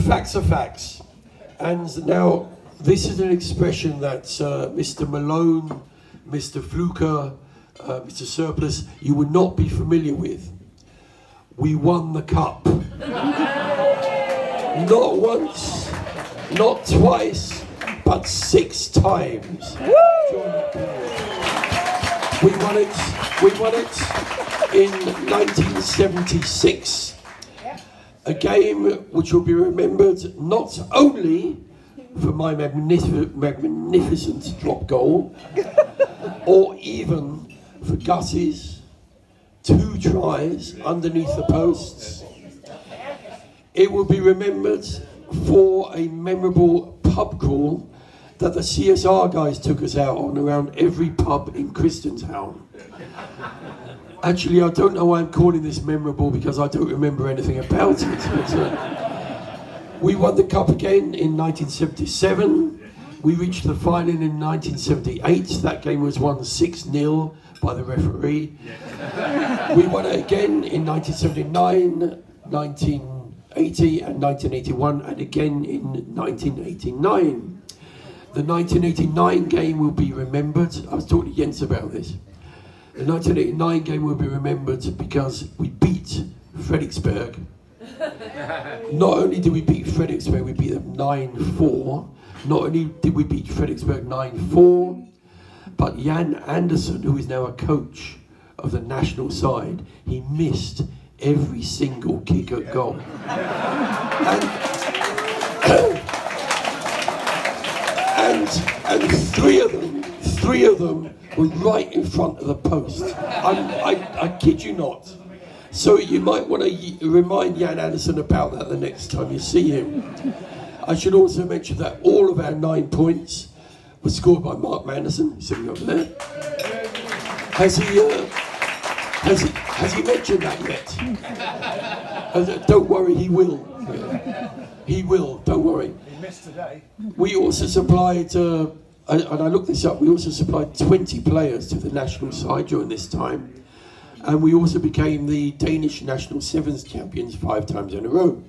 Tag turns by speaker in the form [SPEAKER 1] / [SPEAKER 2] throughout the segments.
[SPEAKER 1] Facts are facts. And now, this is an expression that Mr. Malone, Mr. Fluker, Mr. Surplus, you would not be familiar with. We won the cup. Not once, not twice, but 6 times. We won it in 1976. A game which will be remembered not only for my magnificent drop goal, or even for Gus's 2 tries underneath the posts. It will be remembered for a memorable pub crawl that the CSR guys took us out on around every pub in Christianstown. Actually, I don't know why I'm calling this memorable, because I don't remember anything about it. But, we won the cup again in 1977. We reached the final in 1978. That game was won 6-0 by the referee. We won it again in 1979, 1980 and 1981, and again in 1989. The 1989 game will be remembered. I was talking to Jens about this. The 1989 game will be remembered because we beat Frederiksberg. Not only did we beat Frederiksberg, we beat them 9-4. Not only did we beat Frederiksberg 9-4, but Jan Andersson, who is now a coach of the national side, he missed every single kick at goal. And three of them were right in front of the post. I kid you not. So you might want to remind Jan Andersson about that the next time you see him. I should also mention that all of our 9 points were scored by Mark Manderson, sitting over there. Has he mentioned that yet? Don't worry, he will. He will, don't worry.
[SPEAKER 2] He missed today.
[SPEAKER 1] We also supplied, and I looked this up, we also supplied 20 players to the national side during this time. And we also became the Danish national sevens champions 5 times in a row.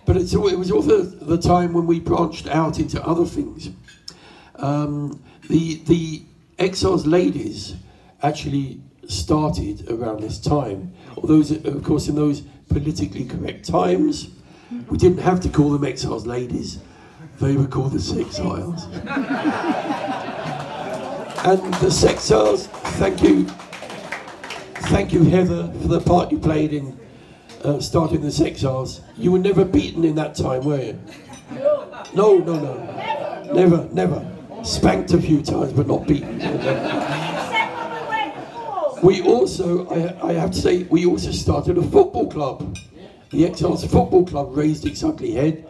[SPEAKER 1] But it was also the time when we branched out into other things. The Exiles ladies actually started around this time. Although, of course, in those politically correct times, we didn't have to call them Exiles ladies. They were called the Sexiles. And the Sexiles, thank you, Heather, for the part you played in starting the Exiles. You were never beaten in that time, were you? No. Never. Spanked a few times, but not beaten. We also, I have to say, we also started a football club. The Exiles Football Club raised its ugly head.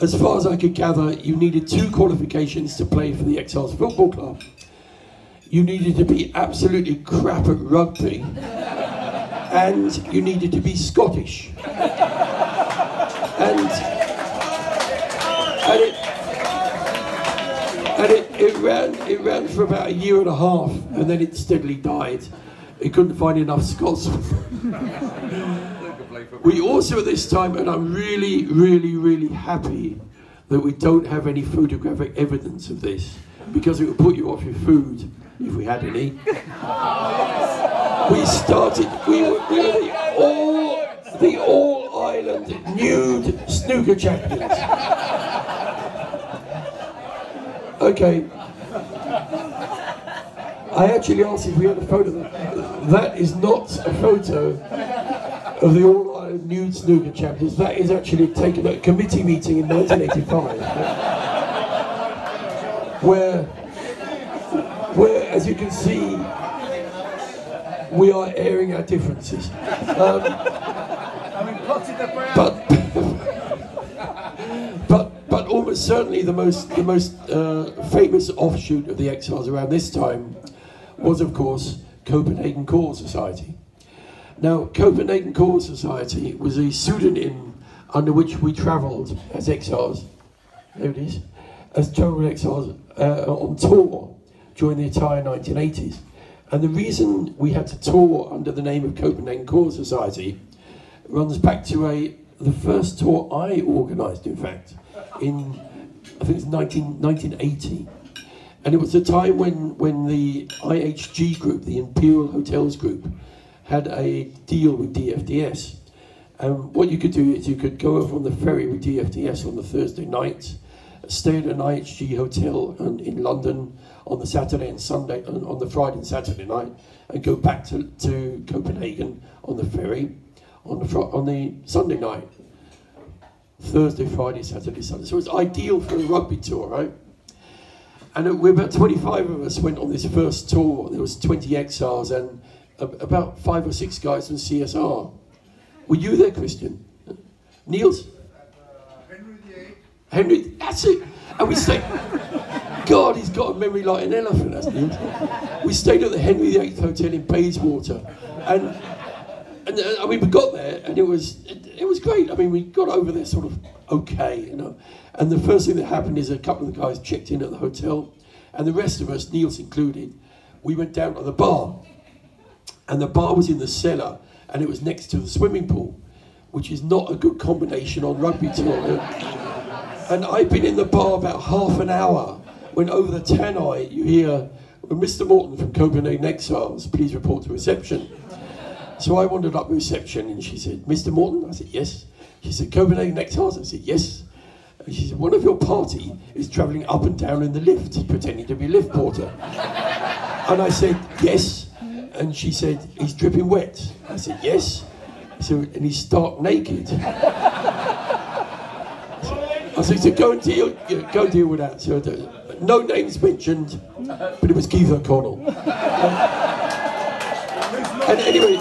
[SPEAKER 1] As far as I could gather, you needed 2 qualifications to play for the Exiles Football Club. You needed to be absolutely crap at rugby, and you needed to be Scottish. And it ran for about 1.5 years, and then it steadily died. It couldn't find enough Scots. We also at this time, and I'm really happy that we don't have any photographic evidence of this, because it would put you off your food if we had any. We were the all-Ireland nude snooker champions. Okay. I actually asked if we had a photo. That is not a photo of the all-Ireland nude snooker champions. That is actually taken at a committee meeting in 1985, where, as you can see, we are airing our differences. But almost certainly the most famous offshoot of the Exiles around this time was, of course, Copenhagen Choral Society. Now, Copenhagen Choral Society was a pseudonym under which we travelled as Exiles. There it is, as total Exiles on tour during the entire 1980s. And the reason we had to tour under the name of Copenhagen Choral Society runs back to a the first tour I organised, in fact, in, I think it's 1980. And it was a time when the IHG group, the Imperial Hotels group, had a deal with DFDS. And what you could do is you could go over on the ferry with DFDS on the Thursday night, stay at an IHG hotel in London on the Saturday and Sunday, on the Friday and Saturday night, and go back to Copenhagen on the ferry on the Sunday night. Thursday, Friday, Saturday, Sunday. So it's ideal for a rugby tour, right? And we about 25 of us went on this first tour. There was 20 Exiles and about 5 or 6 guys from CSR. Were you there, Christian? Niels?
[SPEAKER 2] Henry VIII.
[SPEAKER 1] Henry, that's it. And we stayed. God, he's got a memory like an elephant, that's Niels. We stayed at the Henry VIII Hotel in Bayswater, and I mean, we got there, and it was great. I mean, we got over there sort of okay, you know. And the first thing that happened is a couple of the guys checked in at the hotel, and the rest of us, Niels included, we went down to the bar, and the bar was in the cellar, and it was next to the swimming pool, which is not a good combination on rugby tour. And I'd been in the bar about half an hour when over the tannoy you hear, Mr. Morton from Copenhagen Exiles, please report to reception. So I wandered up to reception and she said, Mr. Morton? I said, yes. She said, Copenhagen Exiles? I said, yes. And she said, one of your party is travelling up and down in the lift, pretending to be a lift porter. And I said, yes. And she said, he's dripping wet. I said, yes. So, and he's stark naked. I said, so go and deal with that. So, no names mentioned, but it was Keith O'Connell. And anyway,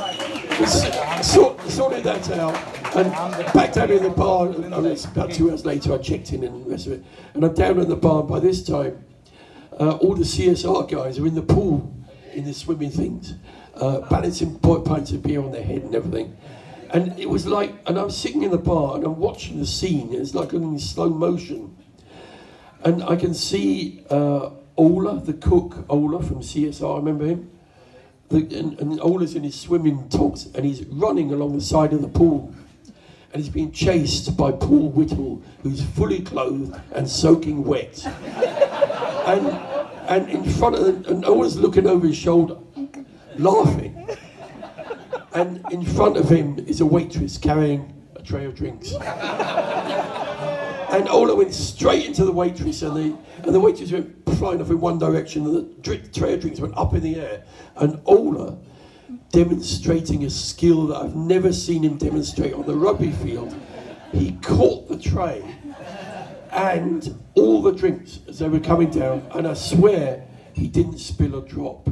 [SPEAKER 1] we sorted that out, and back down in the bar, and about 2 hours later I checked in and the rest of it, and I'm down in the bar, and by this time, all the CSR guys are in the pool, in the swimming things, balancing pints of beer on their head and everything. And it was like, and I'm sitting in the bar and I'm watching the scene, it's like in slow motion. And I can see Ola, the cook, Ola from CSR, I remember him. And Ola's in his swimming tops and he's running along the side of the pool. And he's being chased by Paul Whittle, who's fully clothed and soaking wet. And in front of them, and Ola's looking over his shoulder, laughing. And in front of him is a waitress carrying a tray of drinks. And Ola went straight into the waitress, and the waitress went flying off in one direction, and the tray of drinks went up in the air. And Ola, demonstrating a skill that I've never seen him demonstrate on the rugby field, he caught the tray and all the drinks as they were coming down, and I swear he didn't spill a drop.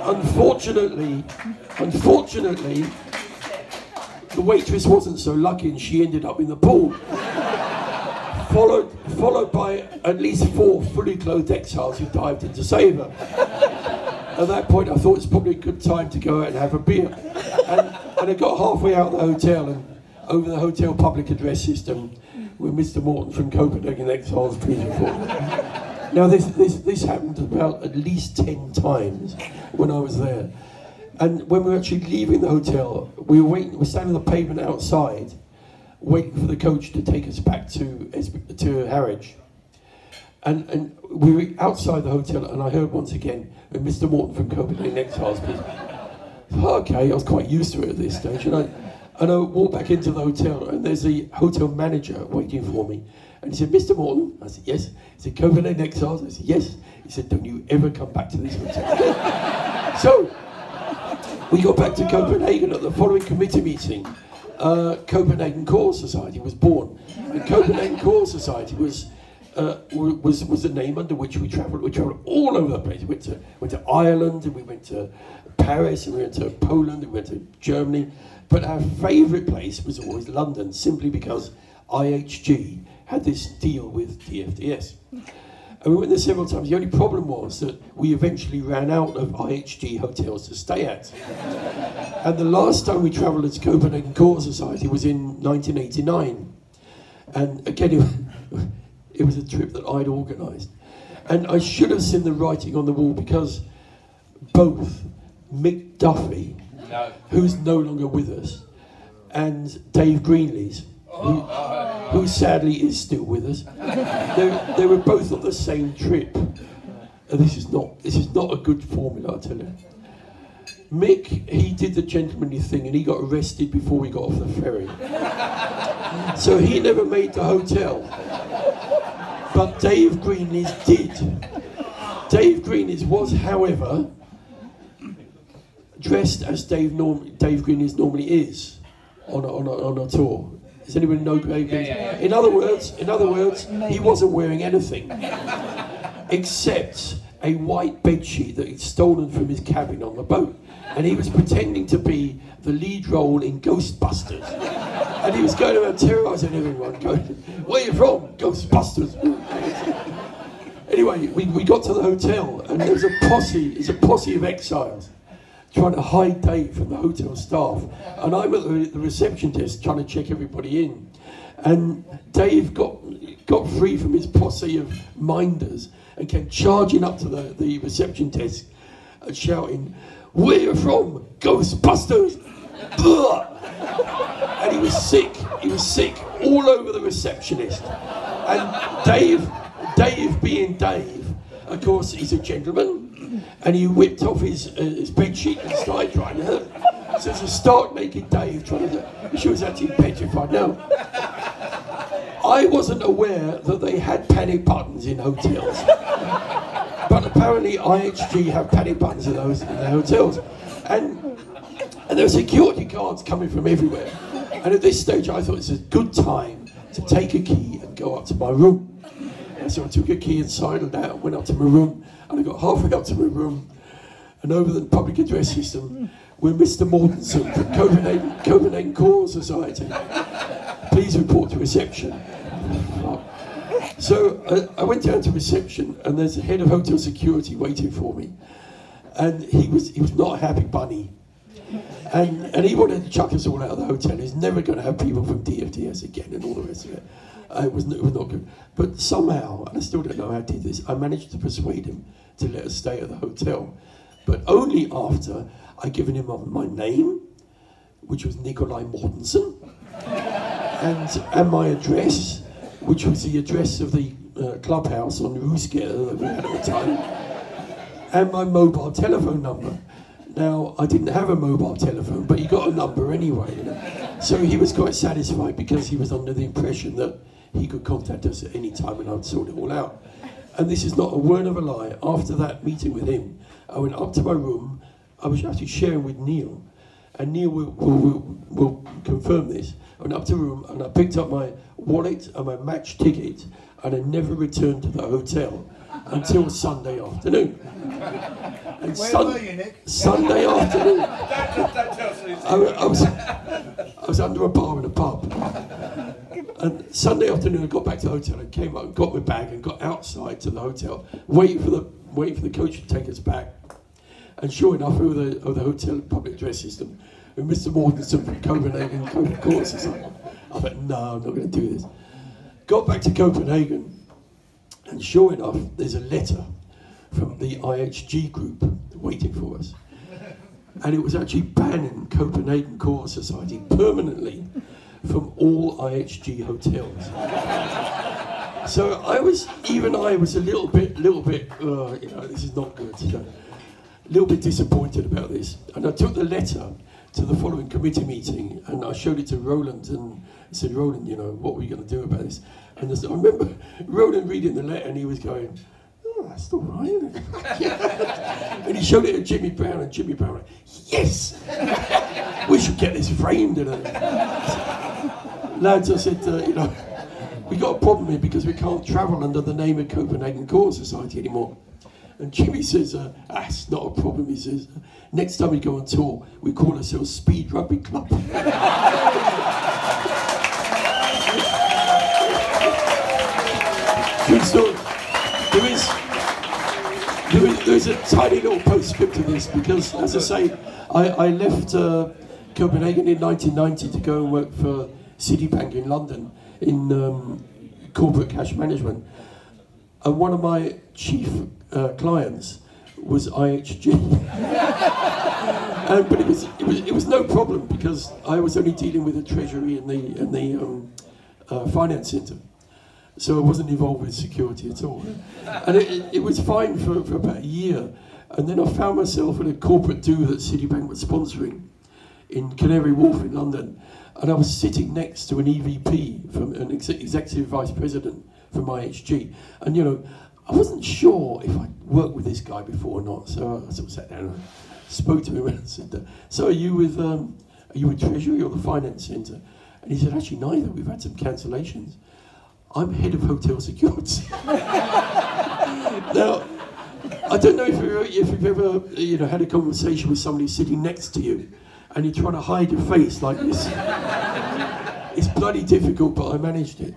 [SPEAKER 1] Unfortunately, the waitress wasn't so lucky and she ended up in the pool. Followed by at least 4 fully clothed exiles who dived in to save her. At that point I thought it's probably a good time to go out and have a beer. And I got halfway out of the hotel, and over the hotel public address system with Mr. Morton from Copenhagen Exiles, please report. Now this happened about at least 10 times when I was there. And when we were actually leaving the hotel, we were standing on the pavement outside, waiting for the coach to take us back to Harwich. And we were outside the hotel, and I heard once again, Mr. Morton from Copenhagen Exiles, please. Okay, I was quite used to it at this stage, and I walked back into the hotel, and there's the hotel manager waiting for me. And he said, Mr. Morton? I said, yes. He said, Copenhagen Exiles? I said, yes. He said, don't you ever come back to this hotel. So, we got back to Copenhagen at the following committee meeting. Copenhagen Core Society was born. And Copenhagen Core Society was the name under which we travelled. We travelled all over the place. We went to Ireland, and we went to Paris, and we went to Poland, and we went to Germany. But our favourite place was always London, simply because IHG had this deal with DFDS. And we went there several times. The only problem was that we eventually ran out of IHG hotels to stay at. And the last time we travelled as Copenhagen Core Society was in 1989. And again, it was a trip that I'd organised. And I should have seen the writing on the wall, because both Mick Duffy, who's no longer with us, and Dave Greenlees, who sadly is still with us. They were both on the same trip. And this is not a good formula, I tell you. Mick, he did the gentlemanly thing and he got arrested before we got off the ferry. So he never made the hotel. But Dave Greenlees did. Dave Greenlees was, however, dressed as Dave Greenlees normally is on a tour. Does anyone know Dave Greenlees?
[SPEAKER 3] Yeah.
[SPEAKER 1] In other words, he wasn't wearing anything except a white bedsheet that he'd stolen from his cabin on the boat. And he was pretending to be the lead role in Ghostbusters. And he was going around terrorising everyone, going, "Where are you from? Ghostbusters." Anyway, we got to the hotel and there was a posse of exiles trying to hide Dave from the hotel staff. And I'm at the reception desk trying to check everybody in. And Dave got free from his posse of minders and came charging up to the reception desk and shouting, "Where you from? Ghostbusters!" And he was sick all over the receptionist. And Dave being Dave, of course, he's a gentleman, and he whipped off his bedsheet and started trying to. So it's a stark naked Dave trying to. She was actually petrified. Now, I wasn't aware that they had panic buttons in hotels, but apparently IHG have panic buttons in their hotels, and there were security guards coming from everywhere. And at this stage, I thought it's a good time to take a key and go up to my room. And so I took a key and sidled out and went up to my room, and I got halfway up to my room, and over the public address system, we're Mr. Morton from Copenhagen Core Society. Please report to reception. So I went down to reception, and there's a head of hotel security waiting for me, and he was not a happy bunny, and he wanted to chuck us all out of the hotel. He's never going to have people from DFDS again, and all the rest of it. It was not good. But somehow, and I still don't know how I did this, I managed to persuade him to let us stay at the hotel, but only after I'd given him my name, which was Nikolai Mortensen, and my address, which was the address of the clubhouse on Rooskere that we had at the time, and my mobile telephone number. Now, I didn't have a mobile telephone, but he got a number anyway. You know? So he was quite satisfied because he was under the impression that he could contact us at any time and I'd sort it all out. And this is not a word of a lie. After that meeting with him, I went up to my room. I was actually sharing with Neil, and Neil will confirm this. I went up to the room and I picked up my wallet and my match ticket, and I never returned to the hotel until Sunday afternoon. And
[SPEAKER 2] Where were you, Nick?
[SPEAKER 1] Sunday afternoon,
[SPEAKER 3] Don't tell Susie.
[SPEAKER 1] I was under a bar in a pub. And Sunday afternoon, I got back to the hotel and came up and got my bag and got outside to the hotel, waiting for the coach to take us back. And sure enough, over the hotel public address system, with Mr. Mortensen from Copenhagen Core Society. I thought, no, I'm not going to do this. Got back to Copenhagen, and sure enough, there's a letter from the IHG group waiting for us. And it was actually banning Copenhagen Core Society permanently from all IHG hotels. So I was a little bit, this is not good. So, a little bit disappointed about this. And I took the letter to the following committee meeting and I showed it to Roland and I said, "Roland, what are we going to do about this?" And I remember Roland reading the letter and he was going, "Oh, that's all right." And he showed it to Jimmy Brown, and Jimmy Brown went, "Yes! We should get this framed." Lads, I said, we got a problem here because we can't travel under the name of Copenhagen Core Society anymore. And Jimmy says, that's not a problem. He says, next time we go on tour, we call ourselves Speed Rugby Club. True story. There is a tiny little postscript to this because, as I say, I left Copenhagen in 1990 to go and work for Citibank in London in corporate cash management. And one of my chief clients was IHG. But it was no problem because I was only dealing with the treasury and the finance centre, so I wasn't involved with security at all. And it was fine for about a year, and then I found myself at a corporate do that Citibank was sponsoring in Canary Wharf in London, and I was sitting next to an EVP from an executive vice president from IHG, and you know, I wasn't sure if I'd worked with this guy before or not, so I sort of sat down and spoke to him and said, "So are you with Treasury or the Finance Centre?" And he said, "Actually, neither. We've had some cancellations. I'm head of hotel security." Now, I don't know if you've ever had a conversation with somebody sitting next to you, and you're trying to hide your face like this. It's bloody difficult, but I managed it.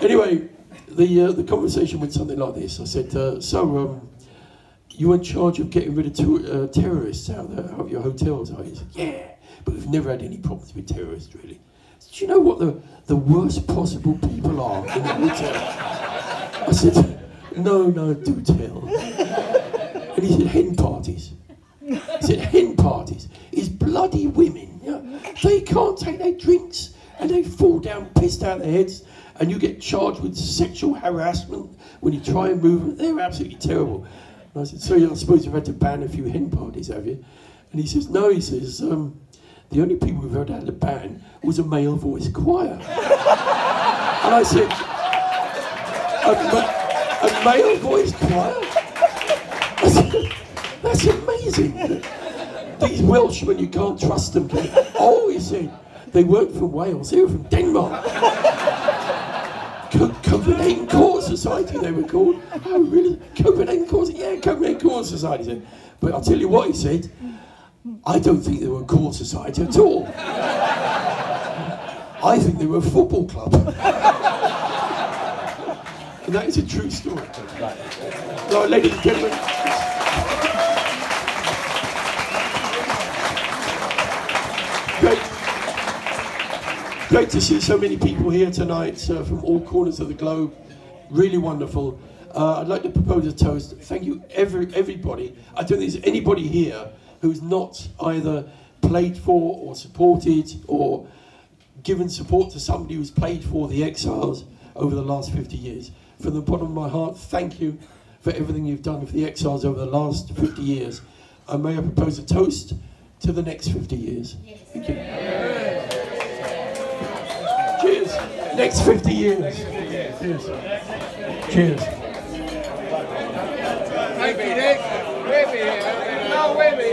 [SPEAKER 1] Anyway, the conversation went something like this. I said, "You're in charge of getting rid of terrorists out of your hotels, are you?" He said, "Yeah, but we've never had any problems with terrorists, really." "Do you know what the worst possible people are in the hotel?" I said, No, do tell." And he said, "Hen parties." He said, "Hen parties is bloody women. You know, they can't take their drinks and they fall down pissed out their heads, and you get charged with sexual harassment when you try and move them. They're absolutely terrible." And I said, "So I suppose you've had to ban a few hen parties, have you?" And he says, "No," he says, "the only people we've ever had to ban was a male voice choir." And I said, a male voice choir? I said, "That's amazing. These Welshmen, you can't trust them." "Oh," he said, "they weren't from Wales, they were from Denmark. Copenhagen Court Society, they were called." "Oh, really? Copenhagen Court? Yeah, Copenhagen Court Society." He said, "But I'll tell you what," he said, "I don't think they were a court society at all. I think they were a football club." And that is a true story. So, ladies and gentlemen, great to see so many people here tonight from all corners of the globe. Really wonderful. I'd like to propose a toast. Thank you, everybody. I don't think there's anybody here who's not either played for or supported or given support to somebody who's played for the Exiles over the last 50 years. From the bottom of my heart, thank you for everything you've done for the Exiles over the last 50 years. And may I propose a toast to the next 50 years. Thank you. Cheers. Next 50 years. Cheers. Cheers.
[SPEAKER 3] Maybe, Nick. Maybe. No, maybe.